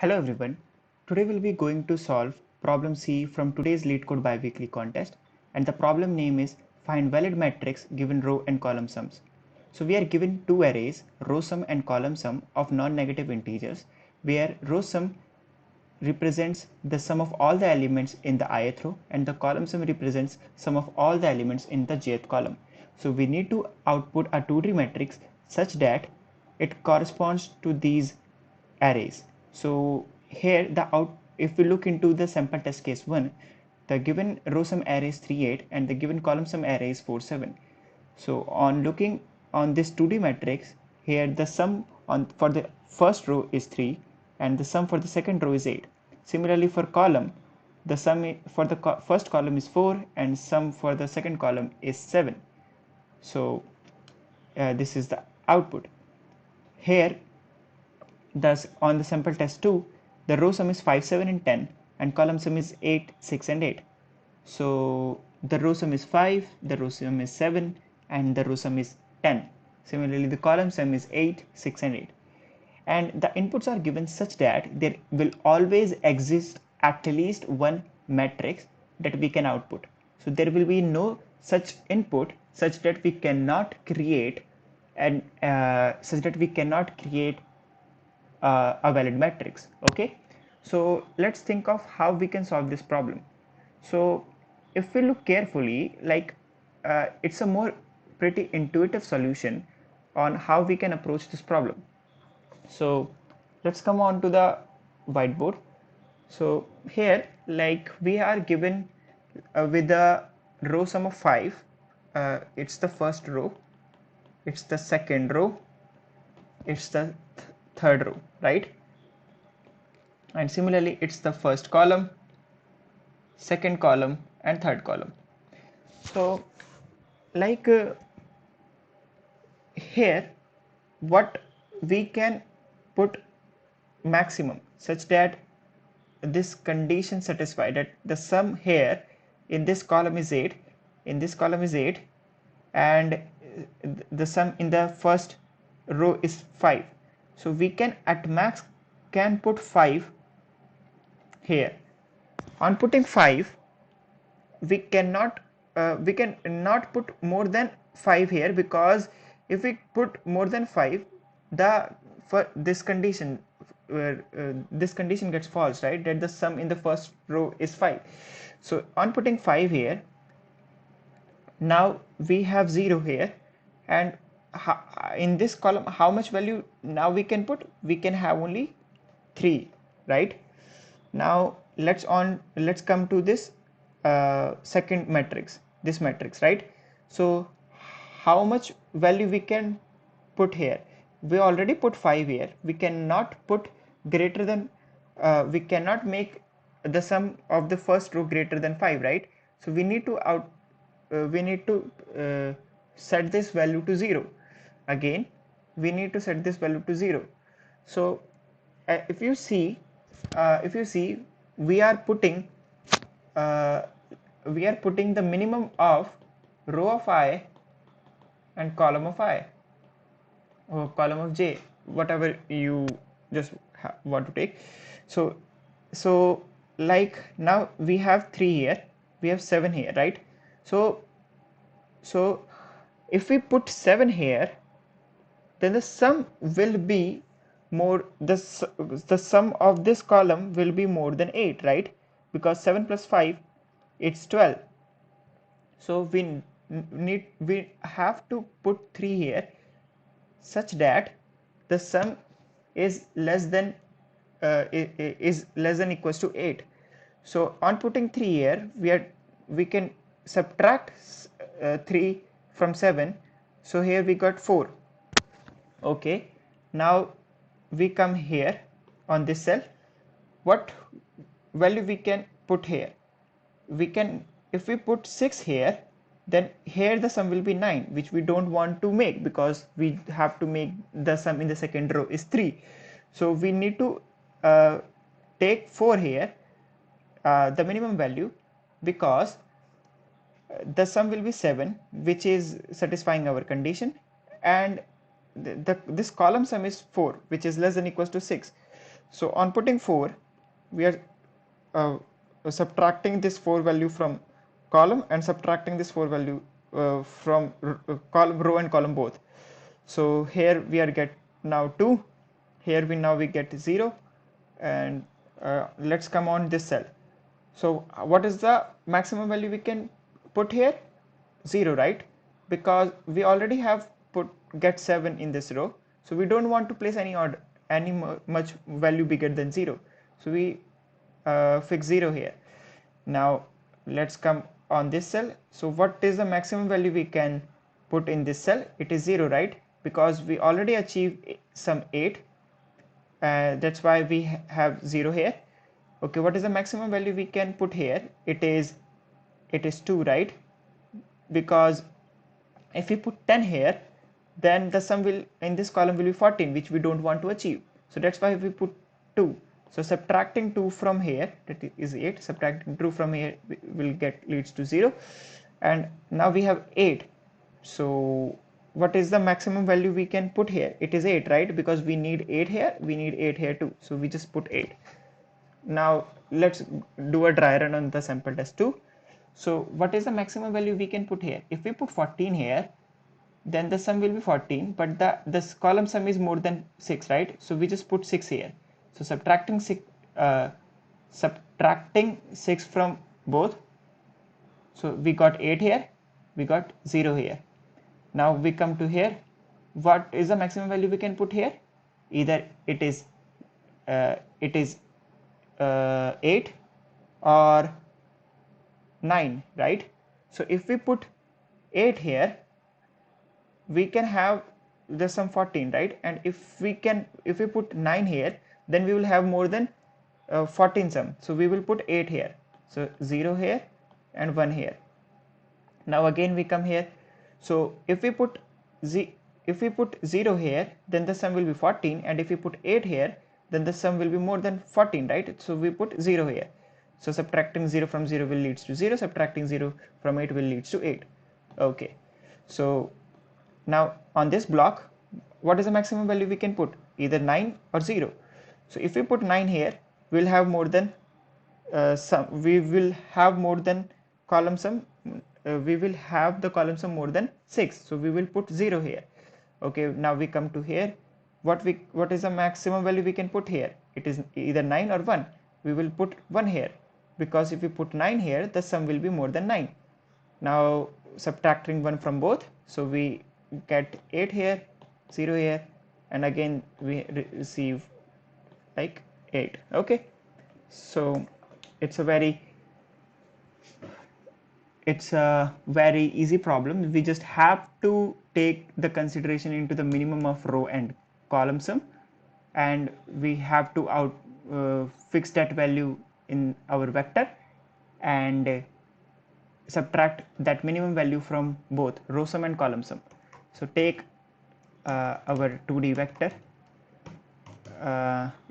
Hello everyone. Today we'll be going to solve problem C from today's LeetCode biweekly contest, and the problem name is find valid matrix given row and column sums. So we are given two arrays, row sum and column sum of non-negative integers, where row sum represents the sum of all the elements in the ith row and the column sum represents sum of all the elements in the jth column. So we need to output a 2D matrix such that it corresponds to these arrays. So here if we look into the sample test case 1, the given row sum array is 3 8 and the given column sum array is 4 7. So on looking on this 2D matrix, here the sum for the first row is 3 and the sum for the second row is 8. Similarly for column, the sum for the first column is 4 and sum for the second column is 7. So this is the output. Here thus on the sample test 2, the row sum is 5 7 and 10 and column sum is 8 6 and 8. So the row sum is 5, the row sum is 7 and the row sum is 10. Similarly the column sum is 8 6 and 8, and the inputs are given such that there will always exist at least one matrix that we can output. So there will be no such input such that we cannot create a valid matrix. Okay, so let's think of how we can solve this problem. So if we look carefully, it's a more pretty intuitive solution on how we can approach this problem. So let's come on to the whiteboard. So here we are given with the row sum of 5. It's the first row, it's the second row, it's the third row, right? And similarly it's the first column, second column and third column. So here what we can put maximum such that this condition satisfied, that the sum here in this column is 8, in this column is 8, and the sum in the first row is 5. So we can at max can put 5 here. On putting 5, we can not put more than 5 here, because if we put more than 5, this condition gets false, right? That the sum in the first row is 5. So on putting 5 here, now we have 0 here, and in this column how much value now we can put? We can have only 3, right? Now let's come to this second matrix, this matrix, right? So how much value we can put here? We already put 5 here. We cannot put greater than we cannot make the sum of the first row greater than 5, right? So we need to set this value to 0. Again we need to set this value to 0. So if you see we are putting the minimum of row of I and column of I, or column of j, whatever you just want to take. So now we have 3 here, we have 7 here, right? So if we put 7 here, then the sum will be more, the sum of this column will be more than 8, right? Because 7 plus 5, it's 12. So we have to put 3 here such that the sum is less than equals to 8. So on putting 3 here, we can subtract 3 from 7. So here we got 4. Okay, now we come here on this cell. What value we can put here? We can, if we put 6 here, then here the sum will be 9, which we don't want to make, because we have to make the sum in the second row is 3. So we need to take 4 here, the minimum value, because the sum will be 7, which is satisfying our condition, and this column sum is 4, which is less than equals to 6. So on putting 4, we are subtracting this 4 value from column and subtracting this 4 value from column, row and column both. So here we are get now 2, here we get 0, and let's come on this cell. So what is the maximum value we can put here? 0, right? Because we already have put get 7 in this row, so we don't want to place any order any much value bigger than 0, so we fix 0 here. Now let's come on this cell. So what is the maximum value we can put in this cell? It is 0, right? Because we already achieved some 8, that's why we have 0 here. Okay, what is the maximum value we can put here? It is 2, right? Because if we put 10 here, then the sum will in this column will be 14, which we don't want to achieve. So that's why we put 2. So subtracting 2 from here, that is 8, subtracting 2 from here will get leads to 0, and now we have 8. So what is the maximum value we can put here? It is 8, right? Because we need 8 here, we need 8 here too, so we just put 8. Now let's do a dry run on the sample test 2. So what is the maximum value we can put here? If we put 14 here, then the sum will be 14, but this column sum is more than 6, right? So we just put 6 here. So subtracting 6 from both, so we got 8 here, we got 0 here. Now we come to here. What is the maximum value we can put here? Either it is 8 or 9, right? So if we put 8 here, we can have the sum 14, right? And if we put 9 here, then we will have more than 14 sum. So we will put 8 here, so 0 here and 1 here. Now again we come here. So if we put 0 here, then the sum will be 14, and if we put 8 here, then the sum will be more than 14, right? So we put 0 here. So subtracting 0 from 0 will leads to 0, subtracting 0 from 8 will leads to 8. Okay, so now on this block, what is the maximum value we can put? Either 9 or 0. So if we put 9 here, we'll have more than we will have more than column sum, we will have the column sum more than 6, so we will put 0 here. Okay, now we come to here. What is the maximum value we can put here? It is either 9 or 1. We will put 1 here, because if we put 9 here, the sum will be more than 9. Now subtracting 1 from both, so we get 8 here, 0 here, and again we receive like 8. Okay, so it's a very easy problem. We just have to take the consideration into the minimum of row and column sum, and we have to fix that value in our vector and subtract that minimum value from both row sum and column sum. So take our 2D vector,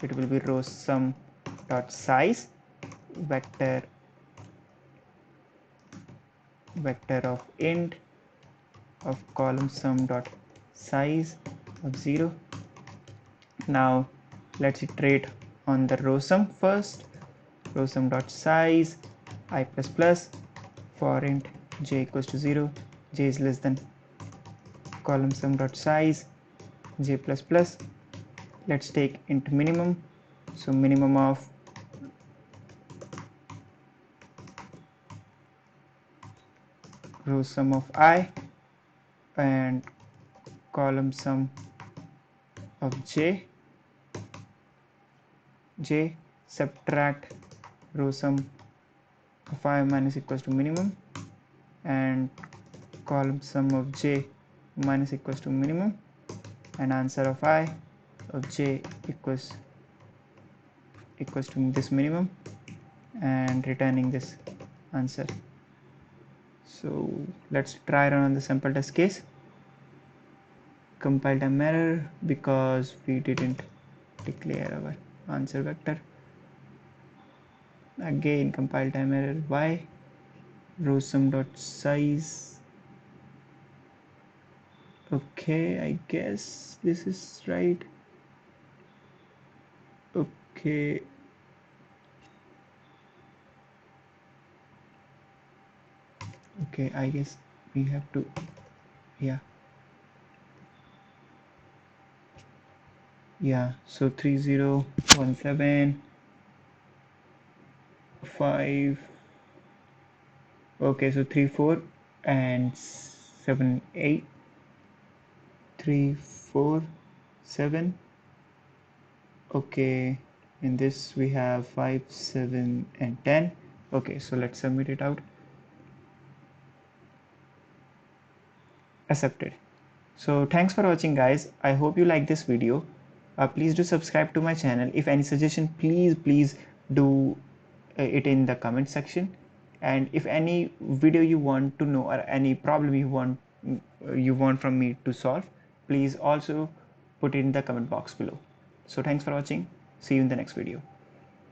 it will be row sum dot size vector of int of column sum dot size of 0. Now let's iterate on the row sum first. Row sum dot size I plus plus for int j equals to 0, j is less than column sum dot size j plus plus. Let's take int minimum, so minimum of row sum of I and column sum of j, subtract row sum of I minus equals to minimum and column sum of j minus equals to minimum, and answer of I of j equals to this minimum, and returning this answer. So let's try run on the sample test case. Compile time error because we didn't declare our answer vector. Again compile time error. Why? Row sum dot size. Okay, I guess this is right. Okay. Okay, I guess we have to, yeah. Yeah, so 3017 5. Okay, so 34 and 7 8 3 4 7. Okay, in this we have 5 7 and 10. Okay, so let's submit it out. Accepted. So thanks for watching, guys. I hope you like this video. Please do subscribe to my channel. If any suggestion, please do it in the comment section. And if any video you want to know or any problem you want from me to solve, please also put it in the comment box below. So thanks for watching. See you in the next video.